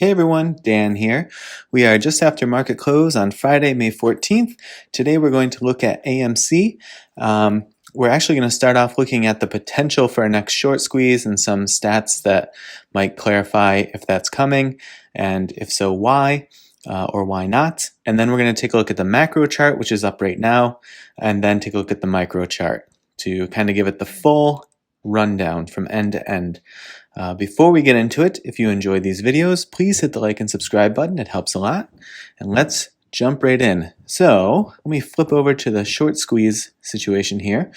Hey everyone, Dan here. We are just after market close on Friday, May 14th. Today we're going to look at AMC. We're actually going to start off looking at the potential for a next short squeeze and some stats that might clarify if that's coming, and if so, why or why not. And then we're going to take a look at the macro chart, which is up right now, and then take a look at the micro chart to kind of give it the full rundown from end to end. Before we get into it, if you enjoy these videos, please hit the like and subscribe button. It helps a lot. And let's jump right in. So let me flip over to the short squeeze situation here.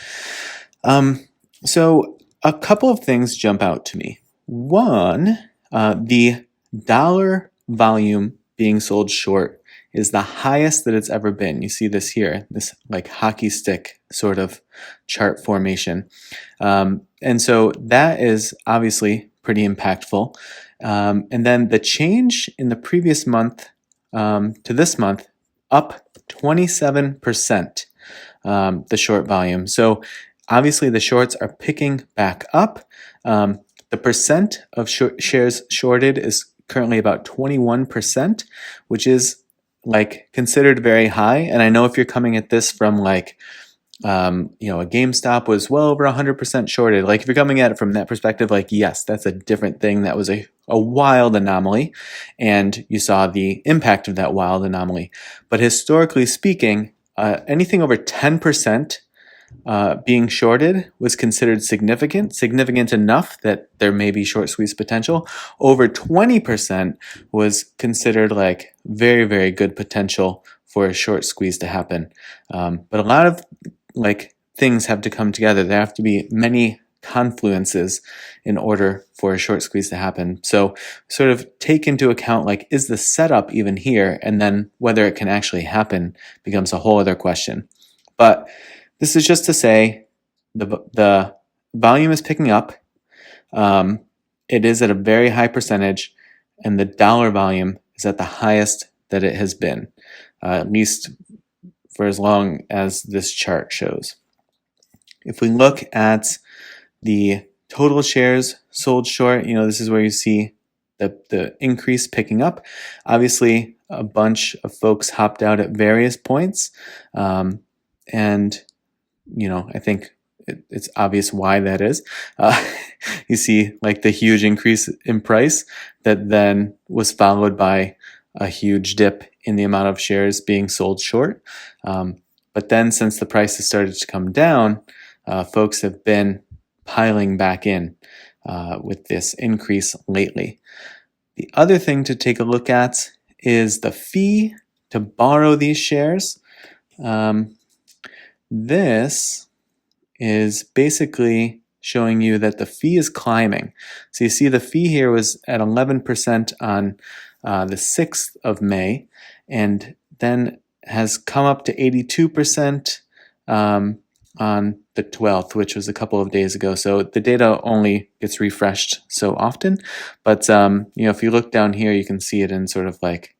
So a couple of things jump out to me. One, the dollar volume being sold short is the highest that it's ever been. You see this here, this like hockey stick sort of chart formation. And so that is obviously pretty impactful. And then the change in the previous month to this month, up 27%, the short volume. So obviously the shorts are picking back up. The percent of shares shorted is currently about 21%, which is like considered very high. And I know if you're coming at this from like, a GameStop was well over 100% shorted. Like if you're coming at it from that perspective, like, yes, that's a different thing. That was a wild anomaly, and you saw the impact of that wild anomaly. But historically speaking, anything over 10% being shorted was considered significant enough that there may be short squeeze potential. Over 20% was considered like very, very good potential for a short squeeze to happen. But a lot of like things have to come together. There have to be many confluences in order for a short squeeze to happen. So sort of take into account, like, is the setup even here? And then whether it can actually happen becomes a whole other question. But this is just to say the volume is picking up. It is at a very high percentage, and the dollar volume is at the highest that it has been, at least for as long as this chart shows. If we look at the total shares sold short, this is where you see the increase picking up. Obviously, a bunch of folks hopped out at various points, and I think it's obvious why that is. You see like the huge increase in price that then was followed by a huge dip in the amount of shares being sold short. But then since the price has started to come down, folks have been piling back in with this increase lately. The other thing to take a look at is the fee to borrow these shares. This is basically showing you that the fee is climbing. So you see the fee here was at 11% on the 6th of May, and then has come up to 82% on the 12th, which was a couple of days ago. So the data only gets refreshed so often. But if you look down here, you can see it in sort of like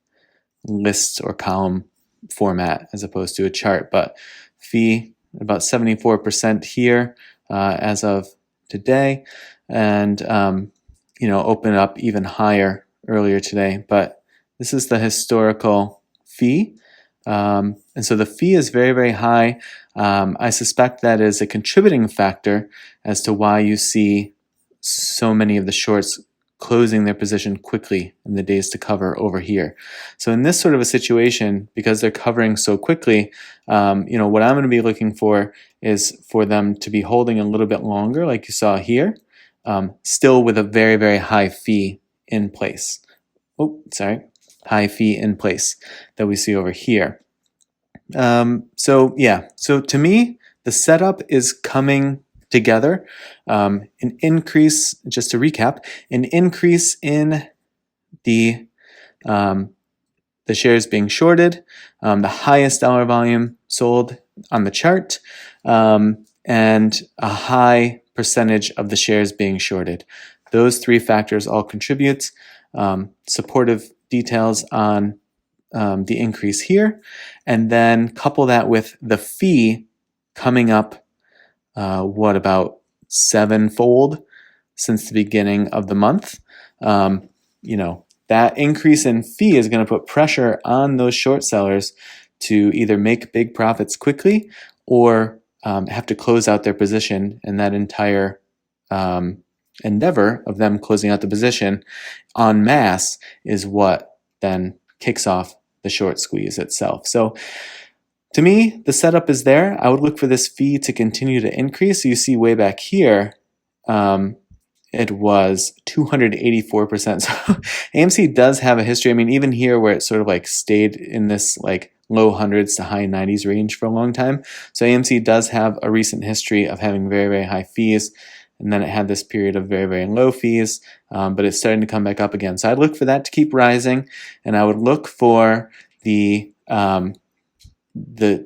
list or column format as opposed to a chart. But fee about 74% here as of today, and open up even higher earlier today. But this is the historical fee, and so the fee is very, very high. I suspect that is a contributing factor as to why you see so many of the shorts closing their position quickly in the days to cover over here. So in this sort of a situation, because they're covering so quickly, what I'm going to be looking for is for them to be holding a little bit longer, like you saw here, still with a very, very high fee in place. High fee in place that we see over here. So to me, the setup is coming together. An increase, just to recap, an increase in the shares being shorted, the highest dollar volume sold on the chart, and a high percentage of the shares being shorted. Those three factors all contribute. Supportive details on the increase here, and then couple that with the fee coming up about 7-fold since the beginning of the month. that increase in fee is going to put pressure on those short sellers to either make big profits quickly or have to close out their position, and that entire endeavor of them closing out the position en masse is what then kicks off the short squeeze itself. So to me, the setup is there. I would look for this fee to continue to increase. So you see way back here, it was 284%. So AMC does have a history. I mean, even here where it sort of like stayed in this like low hundreds to high 90s range for a long time. So AMC does have a recent history of having very, very high fees. And then it had this period of very, very low fees, but it's starting to come back up again. So I'd look for that to keep rising, and I would look for the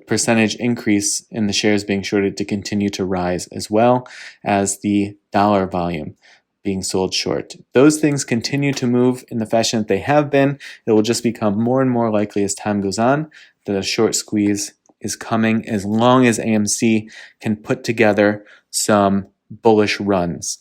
percentage increase in the shares being shorted to continue to rise, as well as the dollar volume being sold short. Those things continue to move in the fashion that they have been. It will just become more and more likely as time goes on that a short squeeze is coming, as long as AMC can put together some bullish runs.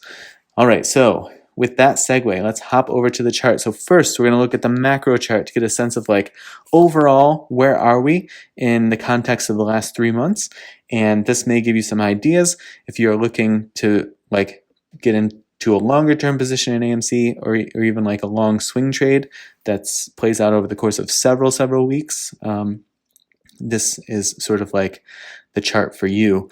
All right, so with that segue, let's hop over to the chart. So first, we're going to look at the macro chart to get a sense of like overall, where are we in the context of the last 3 months? And this may give you some ideas if you're looking to like get into a longer term position in AMC, or even like a long swing trade that's plays out over the course of several weeks. This is sort of like the chart for you.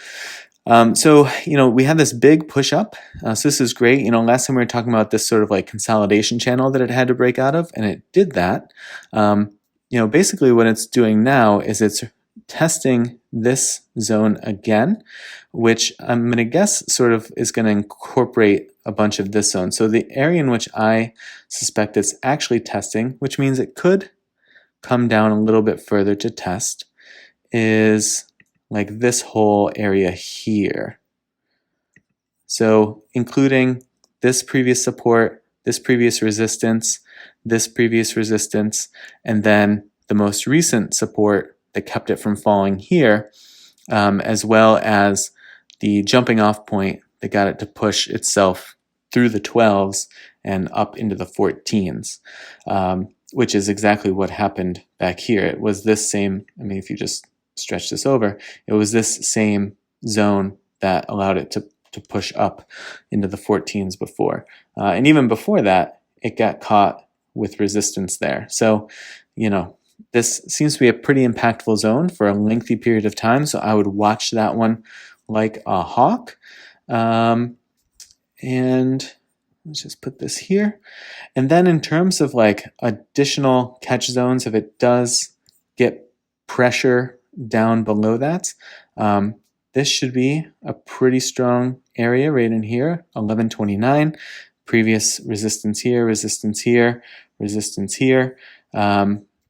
So, we have this big push up. So this is great. Last time we were talking about this sort of like consolidation channel that it had to break out of, and it did that. Basically what it's doing now is it's testing this zone again, which I'm going to guess sort of is going to incorporate a bunch of this zone. So the area in which I suspect it's actually testing, which means it could come down a little bit further to test, is like this whole area here. So including this previous support, this previous resistance, and then the most recent support that kept it from falling here, as well as the jumping off point that got it to push itself through the 12s and up into the 14s, which is exactly what happened back here. It was this same, if you just stretch this over, it was this same zone that allowed it to push up into the 14s before. And even before that, it got caught with resistance there. So, this seems to be a pretty impactful zone for a lengthy period of time. So I would watch that one like a hawk. And let's just put this here. And then in terms of like additional catch zones, if it does get pressure down below that, this should be a pretty strong area right in here, 1129. Previous resistance here,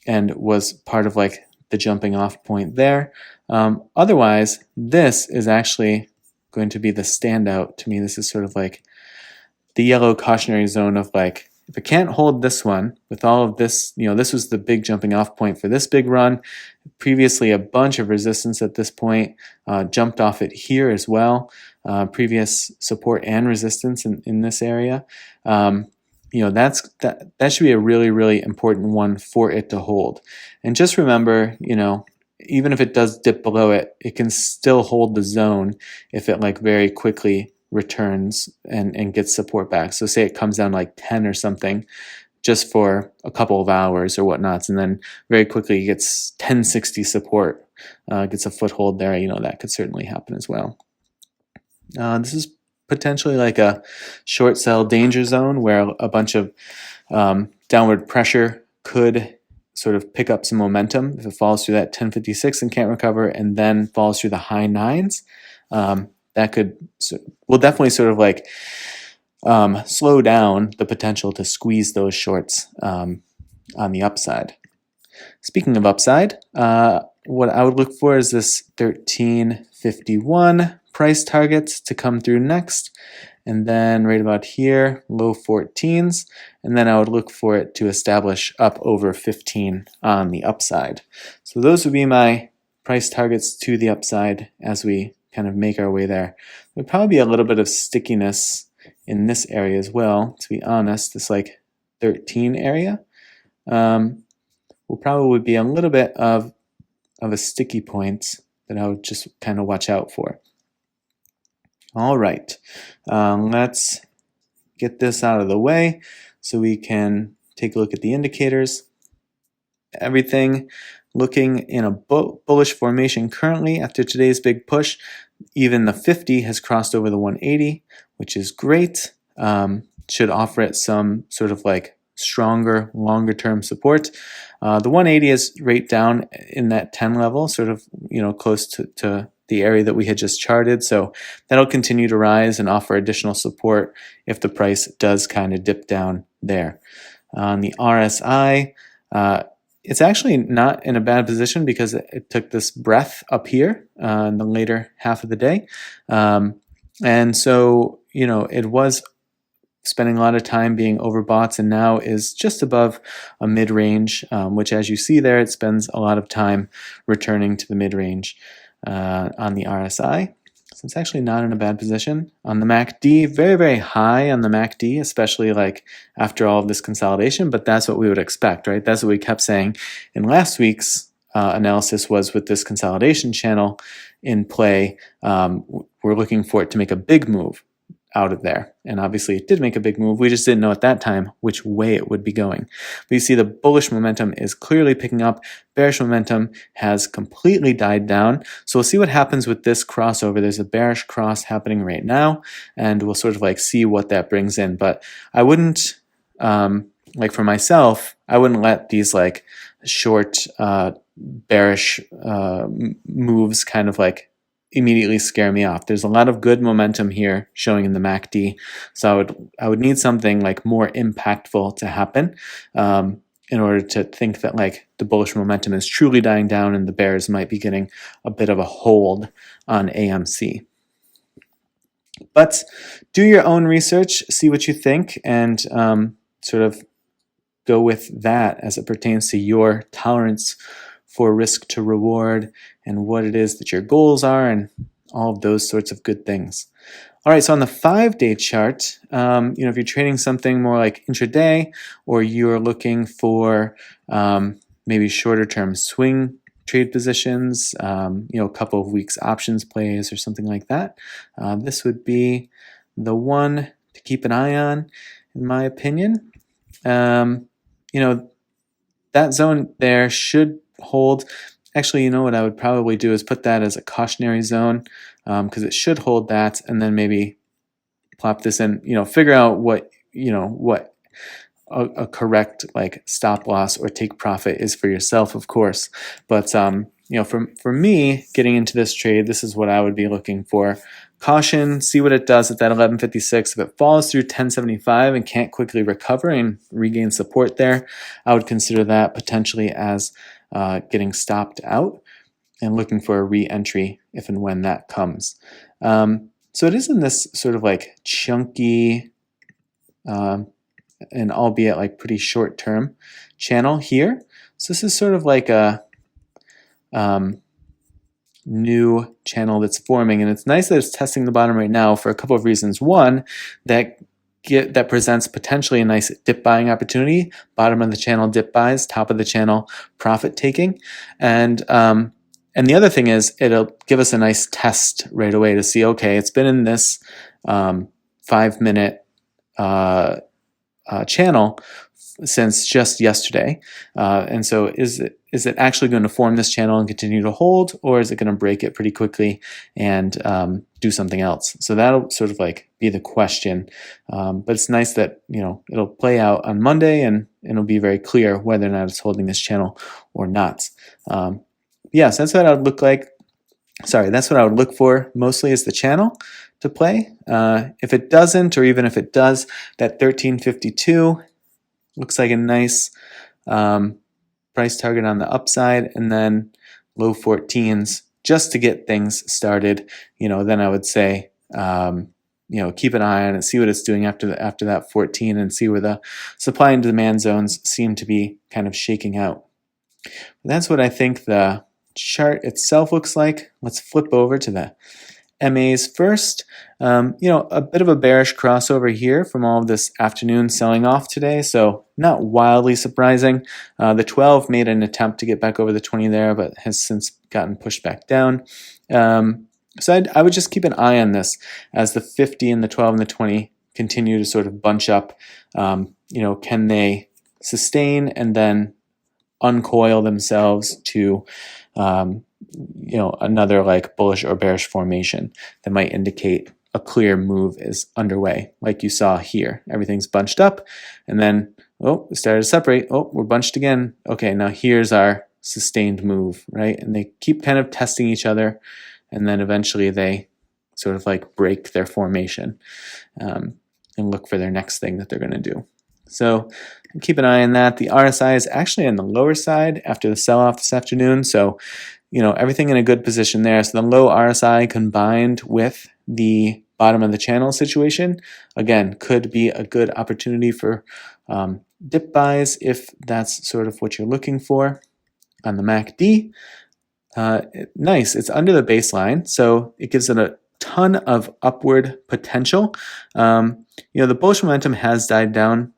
and was part of like the jumping off point there. Otherwise, this is actually going to be the standout to me. This is sort of like the yellow cautionary zone of like, if it can't hold this one with all of this, this was the big jumping off point for this big run. Previously, a bunch of resistance at this point, jumped off it here as well. Previous support and resistance in this area. That should be a really, really important one for it to hold. And just remember, even if it does dip below it, it can still hold the zone if it like very quickly returns and gets support back. So say it comes down like 10 or something just for a couple of hours or whatnots, and then very quickly gets 1060 support, gets a foothold there, that could certainly happen as well. This is potentially like a short sell danger zone where a bunch of downward pressure could sort of pick up some momentum if it falls through that 1056 and can't recover, and then falls through the high nines. That will definitely sort of like slow down the potential to squeeze those shorts on the upside. Speaking of upside, what I would look for is this 1351 price targets to come through next, and then right about here, low 14s, and then I would look for it to establish up over 15 on the upside. So those would be my price targets to the upside as we kind of make our way there. There'll probably be a little bit of stickiness in this area as well, to be honest. This like 13 area will probably be a little bit of a sticky point that I would just kind of watch out for. All right, let's get this out of the way so we can take a look at the indicators. Everything looking in a bullish formation currently after today's big push. Even the 50 has crossed over the 180, which is great. Should offer it some sort of like stronger, longer term support. The 180 is right down in that 10 level, sort of, close to the area that we had just charted. So that'll continue to rise and offer additional support if the price does kind of dip down there. On the RSI, it's actually not in a bad position because it took this breath up here in the later half of the day. And so, it was spending a lot of time being overbought and now is just above a mid-range, which as you see there, it spends a lot of time returning to the mid-range on the RSI. So it's actually not in a bad position. On the MACD, very, very high on the MACD, especially like after all of this consolidation, but that's what we would expect, right? That's what we kept saying in last week's analysis was with this consolidation channel in play, we're looking for it to make a big move out of there. And obviously it did make a big move. We just didn't know at that time which way it would be going. But you see the bullish momentum is clearly picking up. Bearish momentum has completely died down. So we'll see what happens with this crossover. There's a bearish cross happening right now, and we'll sort of like see what that brings in. But I wouldn't, like for myself, I wouldn't let these like short bearish moves kind of like immediately scare me off. There's a lot of good momentum here showing in the MACD, so I would need something like more impactful to happen in order to think that like the bullish momentum is truly dying down and the bears might be getting a bit of a hold on AMC. But do your own research, see what you think, and sort of go with that as it pertains to your tolerance for risk to reward and what it is that your goals are and all of those sorts of good things. All right, so on the 5-day chart, if you're trading something more like intraday or you're looking for maybe shorter term swing trade positions, a couple of weeks options plays or something like that, this would be the one to keep an eye on, in my opinion. That zone there should hold. Actually, what I would probably do is put that as a cautionary zone because it should hold that, and then maybe plop this in, figure out what a correct like stop loss or take profit is for yourself, of course. But for me, getting into this trade, this is what I would be looking for. Caution, see what it does at that 1156. If it falls through 1075 and can't quickly recover and regain support there, I would consider that potentially as getting stopped out and looking for a re-entry if and when that comes. So it is in this sort of like chunky and albeit like pretty short term channel here. So this is sort of like a new channel that's forming, and it's nice that it's testing the bottom right now for a couple of reasons. One, that presents potentially a nice dip buying opportunity. Bottom of the channel dip buys, top of the channel profit taking, and the other thing is it'll give us a nice test right away to see, okay, it's been in this 5-minute channel since just yesterday, and so is it actually going to form this channel and continue to hold, or is it going to break it pretty quickly and do something else? So that'll sort of like be the question. But it's nice that it'll play out on Monday and it'll be very clear whether or not it's holding this channel or not. So that's what I would look like. Sorry, that's what I would look for mostly is the channel to play. If it doesn't, or even if it does, that 1352 looks like a nice price target on the upside, and then low 14s just to get things started. Then I would say keep an eye on it, see what it's doing after that 14, and see where the supply and demand zones seem to be kind of shaking out. That's what I think the chart itself looks like. Let's flip over to the MAs first. A bit of a bearish crossover here from all of this afternoon selling off today, so not wildly surprising. The 12 made an attempt to get back over the 20 there, but has since gotten pushed back down. So I would just keep an eye on this as the 50 and the 12 and the 20 continue to sort of bunch up. Can they sustain and then uncoil themselves to another like bullish or bearish formation that might indicate a clear move is underway, like you saw here. Everything's bunched up, and then we started to separate. We're bunched again. Okay, now here's our sustained move, right? And they keep kind of testing each other, and then eventually they sort of like break their formation and look for their next thing that they're going to do. So keep an eye on that. The RSI is actually on the lower side after the sell-off this afternoon, so everything in a good position there. So the low RSI combined with the bottom of the channel situation, again, could be a good opportunity for dip buys if that's sort of what you're looking for. On the MACD, nice, it's under the baseline, so it gives it a ton of upward potential. The bullish momentum has died down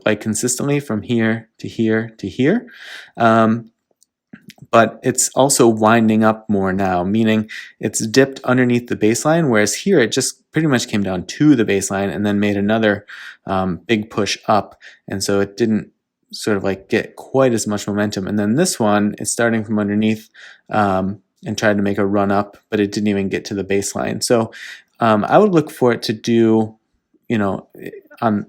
like consistently from here to here to here. But it's also winding up more now, meaning it's dipped underneath the baseline, whereas here it just pretty much came down to the baseline and then made another big push up, and so it didn't sort of like get quite as much momentum. And then this one, it's starting from underneath and tried to make a run up, but it didn't even get to the baseline. So I would look for it to do, on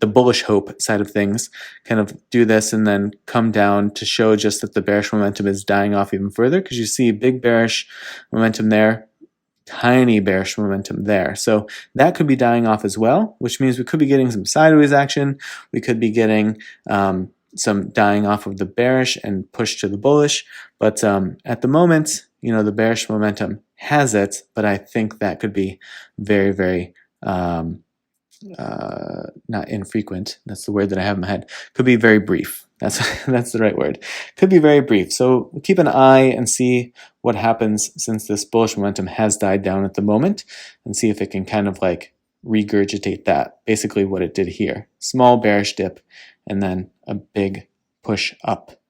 the bullish hope side of things, kind of do this and then come down to show just that the bearish momentum is dying off even further, because you see big bearish momentum there, tiny bearish momentum there. So that could be dying off as well, which means we could be getting some sideways action. We could be getting some dying off of the bearish and push to the bullish. But at the moment, the bearish momentum has it, but I think that could be very, very not infrequent. That's the word that I have in my head. Could be very brief. That's the right word. Could be very brief. So we'll keep an eye and see what happens since this bullish momentum has died down at the moment, and see if it can kind of like regurgitate that. Basically what it did here. Small bearish dip and then a big push up.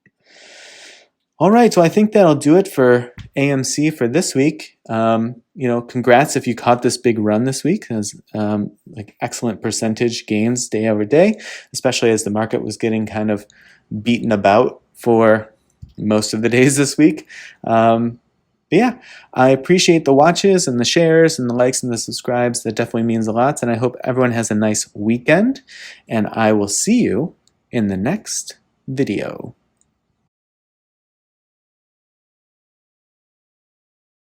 All right, so I think that'll do it for AMC for this week. Congrats if you caught this big run this week. It was like excellent percentage gains day over day, especially as the market was getting kind of beaten about for most of the days this week. But yeah, I appreciate the watches and the shares and the likes and the subscribes. That definitely means a lot, and I hope everyone has a nice weekend, and I will see you in the next video.